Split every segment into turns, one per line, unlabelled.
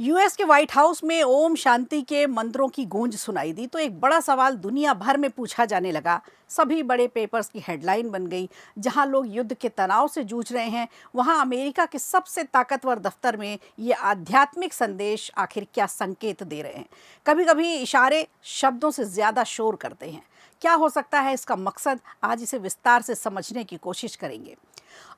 US के white house में ओम शांति के मंत्रों की गूंज सुनाई दी तो एक बड़ा सवाल दुनिया भर में पूछा जाने लगा। सभी बड़े पेपर्स की हेडलाइन बन गई। जहां लोग युद्ध के तनाव से जूझ रहे हैं, वहां अमेरिका के सबसे ताकतवर दफ्तर में ये आध्यात्मिक संदेश आखिर क्या संकेत दे रहे हैं। कभी कभी इशारे शब्दों से ज्यादा शोर करते हैं। क्या हो सकता है इसका मकसद? आज इसे विस्तार से समझने की कोशिश करेंगे।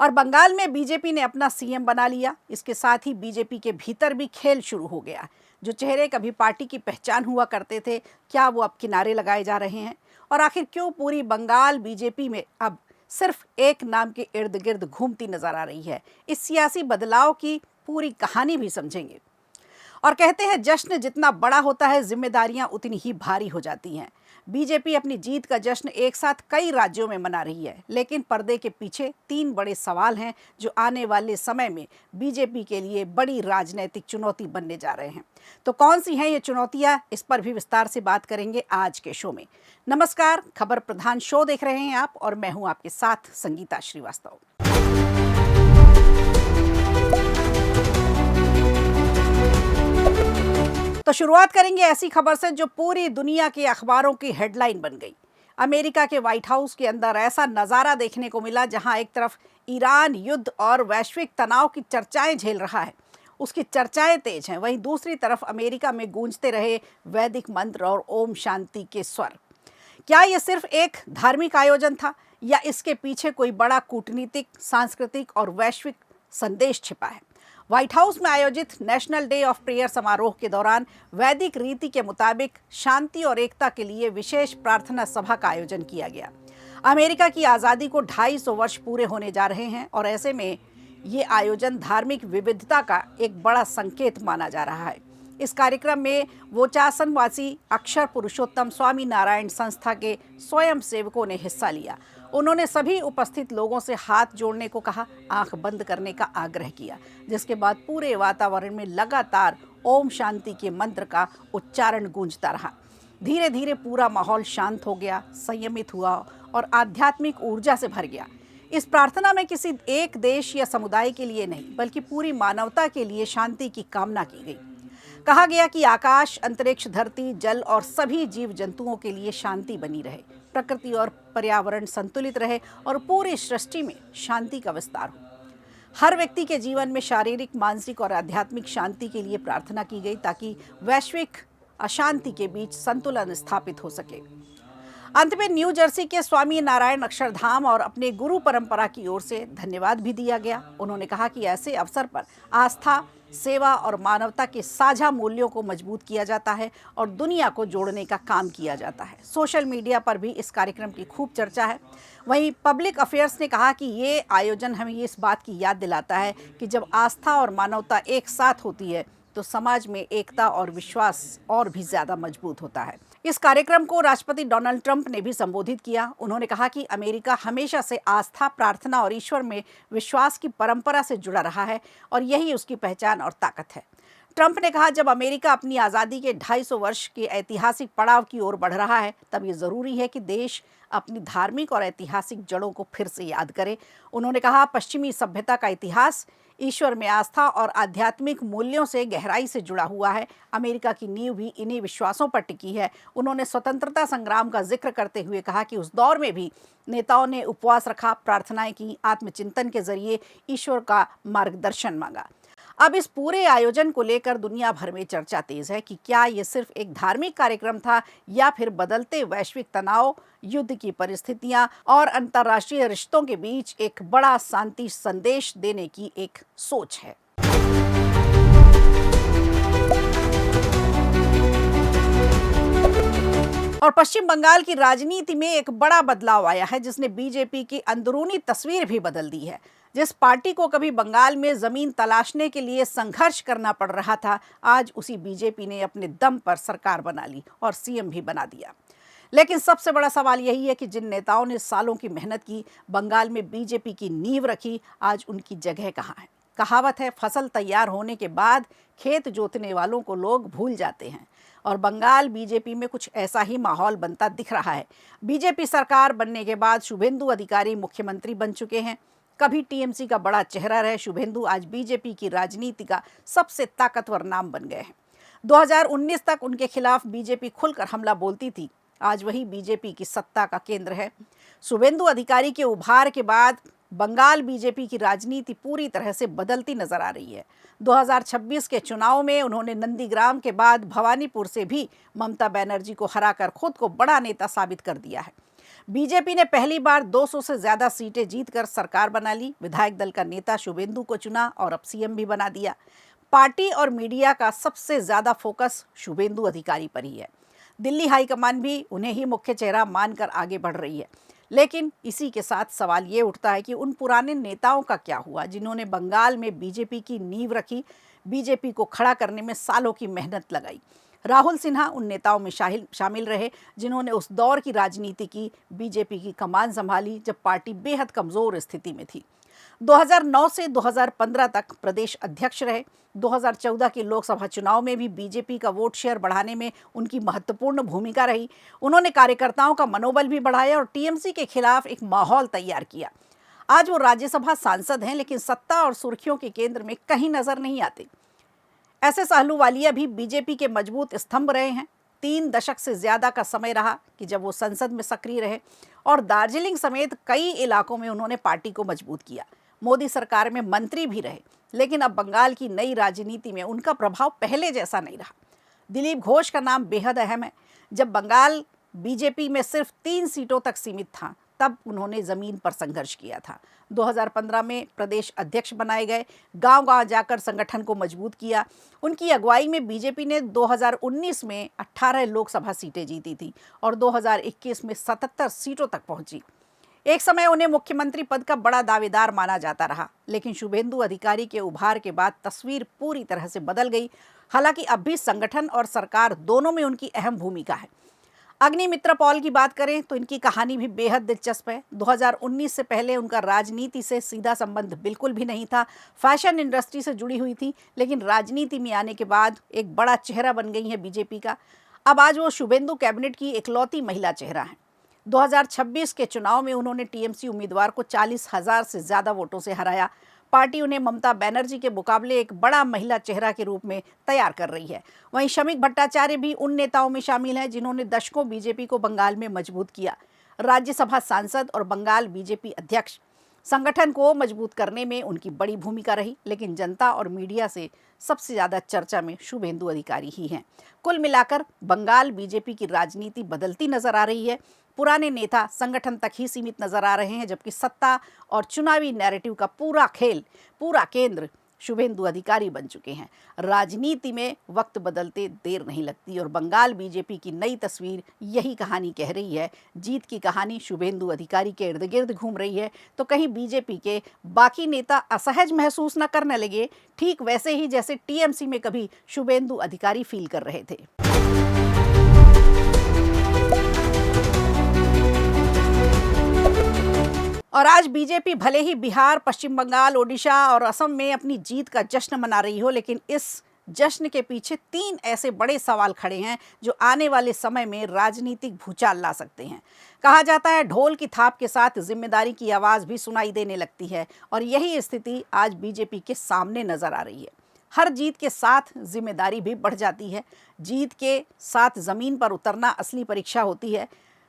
और बंगाल में बीजेपी ने अपना सीएम बना लिया। इसके साथ ही बीजेपी के भीतर भी खेल शुरू हो गया। जो चेहरे कभी पार्टी की पहचान हुआ करते थे, क्या वो अब किनारे लगाए जा रहे हैं? और आखिर क्यों पूरी बंगाल बीजेपी में अब सिर्फ एक नाम के इर्द गिर्द घूमती नजर आ रही है? इस सियासी बदलाव की पूरी कहानी भी समझेंगे। और कहते हैं जश्न जितना बड़ा होता है, जिम्मेदारियां उतनी ही भारी हो जाती हैं। बीजेपी अपनी जीत का जश्न एक साथ कई राज्यों में मना रही है, लेकिन पर्दे के पीछे तीन बड़े सवाल हैं जो आने वाले समय में बीजेपी के लिए बड़ी राजनीतिक चुनौती बनने जा रहे हैं। तो कौन सी हैं ये चुनौतियां, इस पर भी विस्तार से बात करेंगे आज के शो में। नमस्कार, खबर प्रधान शो देख रहे हैं आप और मैं हूं आपके साथ संगीता श्रीवास्तव। तो शुरुआत करेंगे ऐसी खबर से जो पूरी दुनिया के अखबारों की हेडलाइन बन गई। अमेरिका के व्हाइट हाउस के अंदर ऐसा नज़ारा देखने को मिला जहां एक तरफ ईरान युद्ध और वैश्विक तनाव की चर्चाएं झेल रहा है, उसकी चर्चाएं तेज हैं, वहीं दूसरी तरफ अमेरिका में गूंजते रहे वैदिक मंत्र और ओम शांति के स्वर। क्या ये सिर्फ एक धार्मिक आयोजन था या इसके पीछे कोई बड़ा कूटनीतिक, सांस्कृतिक और वैश्विक संदेश छिपा है? व्हाइट हाउस में आयोजित नेशनल डे ऑफ प्रेयर समारोह के दौरान वैदिक रीति के मुताबिक शांति और एकता के लिए विशेष प्रार्थना सभा का आयोजन किया गया। अमेरिका की आज़ादी को 250 वर्ष पूरे होने जा रहे हैं और ऐसे में ये आयोजन धार्मिक विविधता का एक बड़ा संकेत माना जा रहा है। इस कार्यक्रम में वोचासनवासी अक्षर पुरुषोत्तम स्वामी नारायण संस्था के स्वयं सेवकों ने हिस्सा लिया। उन्होंने सभी उपस्थित लोगों से हाथ जोड़ने को कहा, आंख बंद करने का आग्रह किया, जिसके बाद पूरे वातावरण में लगातार ओम शांति के मंत्र का उच्चारण गूंजता रहा। धीरे धीरे पूरा माहौल शांत हो गया, संयमित हुआ और आध्यात्मिक ऊर्जा से भर गया। इस प्रार्थना में किसी एक देश या समुदाय के लिए नहीं, बल्कि पूरी मानवता के लिए शांति की कामना की गई। कहा गया कि आकाश, अंतरिक्ष, धरती, जल और सभी जीव जंतुओं के लिए शांति बनी रहे, प्रकृति और पर्यावरण संतुलित रहे और पूरी सृष्टि में शांति का विस्तार हो। हर व्यक्ति के जीवन में शारीरिक, मानसिक और आध्यात्मिक शांति के लिए प्रार्थना की गई ताकि वैश्विक अशांति के बीच संतुलन स्थापित हो सके। अंत में न्यू जर्सी के स्वामी नारायण अक्षरधाम और अपने गुरु परंपरा की ओर से धन्यवाद भी दिया गया। उन्होंने कहा कि ऐसे अवसर पर आस्था, सेवा और मानवता के साझा मूल्यों को मजबूत किया जाता है और दुनिया को जोड़ने का काम किया जाता है। सोशल मीडिया पर भी इस कार्यक्रम की खूब चर्चा है। वहीं पब्लिक अफेयर्स ने कहा कि ये आयोजन हमें इस बात की याद दिलाता है कि जब आस्था और मानवता एक साथ होती है तो समाज में एकता और विश्वास और भी ज्यादा मजबूत होता है। इस कार्यक्रम को राष्ट्रपति डोनाल्ड ट्रंप ने भी संबोधित किया। उन्होंने कहा कि अमेरिका हमेशा से आस्था, प्रार्थना और ईश्वर में विश्वास की परंपरा से जुड़ा रहा है और यही उसकी पहचान और ताकत है। ट्रंप ने कहा, जब अमेरिका अपनी आज़ादी के 250 वर्ष के ऐतिहासिक पड़ाव की ओर बढ़ रहा है, तब ये ज़रूरी है कि देश अपनी धार्मिक और ऐतिहासिक जड़ों को फिर से याद करे। उन्होंने कहा, पश्चिमी सभ्यता का इतिहास ईश्वर में आस्था और आध्यात्मिक मूल्यों से गहराई से जुड़ा हुआ है। अमेरिका की नींव भी इन्हीं विश्वासों पर टिकी है। उन्होंने स्वतंत्रता संग्राम का जिक्र करते हुए कहा कि उस दौर में भी नेताओं ने उपवास रखा, प्रार्थनाएं की, आत्मचिंतन के जरिए ईश्वर का मार्गदर्शन मांगा। अब इस पूरे आयोजन को लेकर दुनिया भर में चर्चा तेज है कि क्या ये सिर्फ एक धार्मिक कार्यक्रम था या फिर बदलते वैश्विक तनाव, युद्ध की परिस्थितियां और अंतर्राष्ट्रीय रिश्तों के बीच एक बड़ा शांति संदेश देने की एक सोच है। और पश्चिम बंगाल की राजनीति में एक बड़ा बदलाव आया है जिसने बीजेपी की अंदरूनी तस्वीर भी बदल दी है। जिस पार्टी को कभी बंगाल में जमीन तलाशने के लिए संघर्ष करना पड़ रहा था, आज उसी बीजेपी ने अपने दम पर सरकार बना ली और सीएम भी बना दिया। लेकिन सबसे बड़ा सवाल यही है कि जिन नेताओं ने सालों की मेहनत की, बंगाल में बीजेपी की नींव रखी, आज उनकी जगह कहाँ है? कहावत है, फसल तैयार होने के बाद खेत जोतने वालों को लोग भूल जाते हैं। और बंगाल बीजेपी में कुछ ऐसा ही माहौल बनता दिख रहा है। बीजेपी सरकार बनने के बाद शुभेंदु अधिकारी मुख्यमंत्री बन चुके हैं। कभी टीएमसी का बड़ा चेहरा रहे शुभेंदु आज बीजेपी की राजनीति का सबसे ताकतवर नाम बन गए हैं। 2019 तक उनके खिलाफ बीजेपी खुलकर हमला बोलती थी, आज वही बीजेपी की सत्ता का केंद्र है। शुभेंदु अधिकारी के उभार के बाद बंगाल बीजेपी की राजनीति पूरी तरह से बदलती नजर आ रही है। 2026 के चुनाव में उन्होंने नंदीग्राम के बाद भवानीपुर से भी ममता बनर्जी को हराकर खुद को बड़ा नेता साबित कर दिया है। बीजेपी ने पहली बार 200 से ज्यादा सीटें जीतकर सरकार बना ली, विधायक दल का नेता शुभेंदु को चुना और अब सीएम भी बना दिया। पार्टी और मीडिया का सबसे ज्यादा फोकस शुभेंदु अधिकारी पर ही है। दिल्ली हाईकमान भी उन्हें ही मुख्य चेहरा मानकर आगे बढ़ रही है। लेकिन इसी के साथ सवाल ये उठता है कि उन पुराने नेताओं का क्या हुआ जिन्होंने बंगाल में बीजेपी की नींव रखी, बीजेपी को खड़ा करने में सालों की मेहनत लगाई। राहुल सिन्हा उन नेताओं में शामिल रहे जिन्होंने उस दौर की राजनीति की, बीजेपी की कमान संभाली जब पार्टी बेहद कमजोर स्थिति में थी। 2009 से 2015 तक प्रदेश अध्यक्ष रहे। 2014 के लोकसभा चुनाव में भी बीजेपी का वोट शेयर बढ़ाने में उनकी महत्वपूर्ण भूमिका रही। उन्होंने कार्यकर्ताओं का मनोबल भी बढ़ाया और टीएमसी के खिलाफ एक माहौल तैयार किया। आज वो राज्यसभा सांसद हैं, लेकिन सत्ता और सुर्खियों के केंद्र में कहीं नजर नहीं आते। ऐसे अहलूवालिया भी बीजेपी के मजबूत स्तंभ रहे हैं। 3 दशक से ज्यादा का समय रहा कि जब वो संसद में सक्रिय रहे और दार्जिलिंग समेत कई इलाकों में उन्होंने पार्टी को मजबूत किया। मोदी सरकार में मंत्री भी रहे, लेकिन अब बंगाल की नई राजनीति में उनका प्रभाव पहले जैसा नहीं रहा। दिलीप घोष का नाम बेहद अहम है। जब बंगाल बीजेपी में सिर्फ 3 सीटों तक सीमित था, तब उन्होंने जमीन पर संघर्ष किया था। 2015 में प्रदेश अध्यक्ष बनाए गए, गांव-गांव जाकर संगठन को मजबूत किया। उनकी अगुवाई में बीजेपी ने 2019 में 18 लोकसभा सीटें जीती थी और 2021 में 77 सीटों तक पहुंची। एक समय उन्हें मुख्यमंत्री पद का बड़ा दावेदार माना जाता रहा, लेकिन शुभेंदु अधिकारी के उभार के बाद तस्वीर पूरी तरह से बदल गई। हालांकि अब भी संगठन और सरकार दोनों में उनकी अहम भूमिका है। अग्निमित्रा पॉल की बात करें तो इनकी कहानी भी बेहद दिलचस्प है। 2019 से पहले उनका राजनीति से सीधा संबंध बिल्कुल भी नहीं था। फैशन इंडस्ट्री से जुड़ी हुई थी, लेकिन राजनीति में आने के बाद एक बड़ा चेहरा बन गई है बीजेपी का। अब आज वो शुभेंदु कैबिनेट की इकलौती महिला चेहरा है। 2026 के चुनाव में उन्होंने टीएमसी उम्मीदवार को 40,000 से ज्यादा वोटों से हराया। पार्टी उन्हें ममता बनर्जी के मुकाबले एक बड़ा महिला चेहरा के रूप में तैयार कर रही है। वहीं शमीक भट्टाचार्य भी उन नेताओं में शामिल हैं जिन्होंने दशकों बीजेपी को बंगाल में मजबूत किया। राज्यसभा सांसद और बंगाल बीजेपी अध्यक्ष, संगठन को मजबूत करने में उनकी बड़ी भूमिका रही। लेकिन जनता और मीडिया से सबसे ज्यादा चर्चा में शुभेंदु अधिकारी ही हैं। कुल मिलाकर बंगाल बीजेपी की राजनीति बदलती नजर आ रही है। पुराने नेता संगठन तक ही सीमित नजर आ रहे हैं, जबकि सत्ता और चुनावी नैरेटिव का पूरा खेल, पूरा केंद्र शुभेंदु अधिकारी बन चुके हैं। राजनीति में वक्त बदलते देर नहीं लगती और बंगाल बीजेपी की नई तस्वीर यही कहानी कह रही है। जीत की कहानी शुभेंदु अधिकारी के इर्द गिर्द घूम रही है, तो कहीं बीजेपी के बाकी नेता असहज महसूस न करने लगे, ठीक वैसे ही जैसे टीएमसी में कभी शुभेंदु अधिकारी फील कर रहे थे। और आज बीजेपी भले ही बिहार, पश्चिम बंगाल, ओडिशा और असम में अपनी जीत का जश्न मना रही हो, लेकिन इस जश्न के पीछे 3 ऐसे बड़े सवाल खड़े हैं जो आने वाले समय में राजनीतिक भूचाल ला सकते हैं। कहा जाता है ढोल की थाप के साथ जिम्मेदारी की आवाज भी सुनाई देने लगती है, और यही स्थिति आज बीजेपी के सामने नजर आ रही है। हर जीत के साथ जिम्मेदारी भी बढ़ जाती है। जीत के साथ जमीन पर उतरना असली परीक्षा होती है।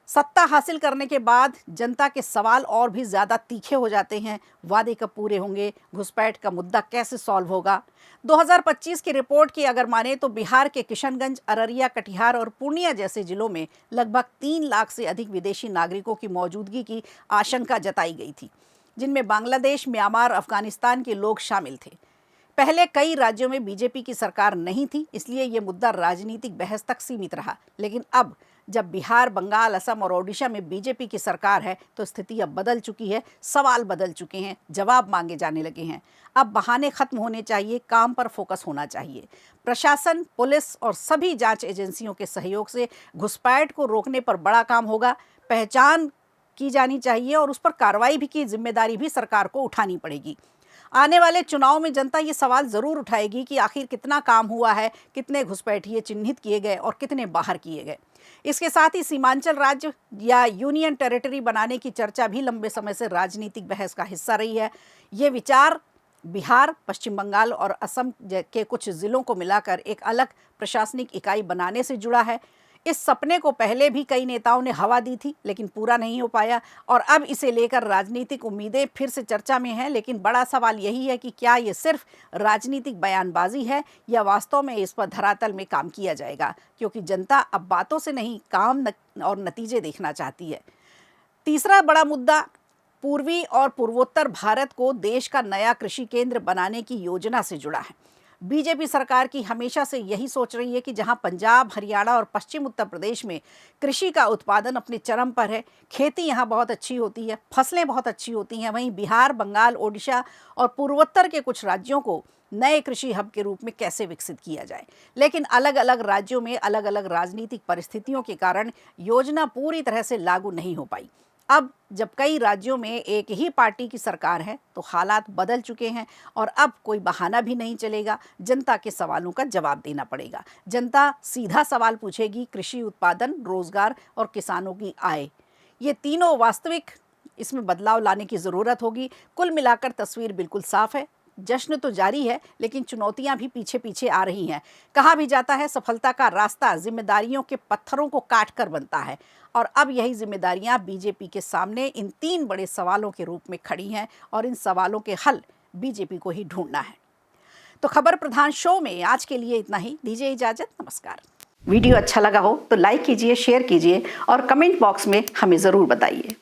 सत्ता हासिल करने के बाद जनता के सवाल और भी ज़्यादा तीखे हो जाते हैं। वादे कब पूरे होंगे, घुसपैठ का मुद्दा कैसे सॉल्व होगा। 2025 की रिपोर्ट की अगर माने तो बिहार के किशनगंज, अररिया, कटिहार और पूर्णिया जैसे जिलों में लगभग 3 लाख से अधिक विदेशी नागरिकों की मौजूदगी की आशंका जताई गई थी, जिनमें बांग्लादेश, म्यांमार, अफगानिस्तान के लोग शामिल थे। पहले कई राज्यों में बीजेपी की सरकार नहीं थी, इसलिए ये मुद्दा राजनीतिक बहस तक सीमित रहा। लेकिन अब जब बिहार, बंगाल, असम और ओडिशा में बीजेपी की सरकार है, तो स्थिति अब बदल चुकी है। सवाल बदल चुके हैं, जवाब मांगे जाने लगे हैं। अब बहाने खत्म होने चाहिए, काम पर फोकस होना चाहिए। प्रशासन, पुलिस और सभी जांच एजेंसियों के सहयोग से घुसपैठ को रोकने पर बड़ा काम होगा। पहचान की जानी चाहिए और उस पर कार्रवाई भी की जिम्मेदारी भी सरकार को उठानी पड़ेगी। आने वाले चुनाव में जनता ये सवाल ज़रूर उठाएगी कि आखिर कितना काम हुआ है, कितने घुसपैठिए चिन्हित किए गए और कितने बाहर किए गए। इसके साथ ही सीमांचल राज्य या यूनियन टेरिटरी बनाने की चर्चा भी लंबे समय से राजनीतिक बहस का हिस्सा रही है। ये विचार बिहार, पश्चिम बंगाल और असम के कुछ ज़िलों को मिलाकर एक अलग प्रशासनिक इकाई बनाने से जुड़ा है। इस सपने को पहले भी कई नेताओं ने हवा दी थी, लेकिन पूरा नहीं हो पाया और अब इसे लेकर राजनीतिक उम्मीदें फिर से चर्चा में हैं। लेकिन बड़ा सवाल यही है कि क्या ये सिर्फ राजनीतिक बयानबाजी है या वास्तव में इस पर धरातल में काम किया जाएगा, क्योंकि जनता अब बातों से नहीं, काम और नतीजे देखना चाहती है। तीसरा बड़ा मुद्दा पूर्वी और पूर्वोत्तर भारत को देश का नया कृषि केंद्र बनाने की योजना से जुड़ा है। बीजेपी सरकार की हमेशा से यही सोच रही है कि जहां पंजाब, हरियाणा और पश्चिम उत्तर प्रदेश में कृषि का उत्पादन अपने चरम पर है, खेती यहां बहुत अच्छी होती है, फसलें बहुत अच्छी होती हैं, वहीं बिहार, बंगाल, ओडिशा और पूर्वोत्तर के कुछ राज्यों को नए कृषि हब के रूप में कैसे विकसित किया जाए। लेकिन अलग अलग राज्यों में अलग अलग राजनीतिक परिस्थितियों के कारण योजना पूरी तरह से लागू नहीं हो पाई। अब जब कई राज्यों में एक ही पार्टी की सरकार है तो हालात बदल चुके हैं और अब कोई बहाना भी नहीं चलेगा। जनता के सवालों का जवाब देना पड़ेगा। जनता सीधा सवाल पूछेगी, कृषि उत्पादन, रोजगार और किसानों की आय, ये तीनों वास्तविक इसमें बदलाव लाने की ज़रूरत होगी। कुल मिलाकर तस्वीर बिल्कुल साफ है। जश्न तो जारी है, लेकिन चुनौतियां भी पीछे पीछे आ रही हैं। कहा भी जाता है सफलता का रास्ता जिम्मेदारियों के पत्थरों को काट कर बनता है और अब यही जिम्मेदारियां बीजेपी के सामने इन 3 बड़े सवालों के रूप में खड़ी हैं और इन सवालों के हल बीजेपी को ही ढूंढना है। तो खबर प्रधान शो में आज के लिए इतना ही। दीजिए इजाजत, नमस्कार। वीडियो अच्छा लगा हो तो लाइक कीजिए, शेयर कीजिए और कमेंट बॉक्स में हमें ज़रूर बताइए।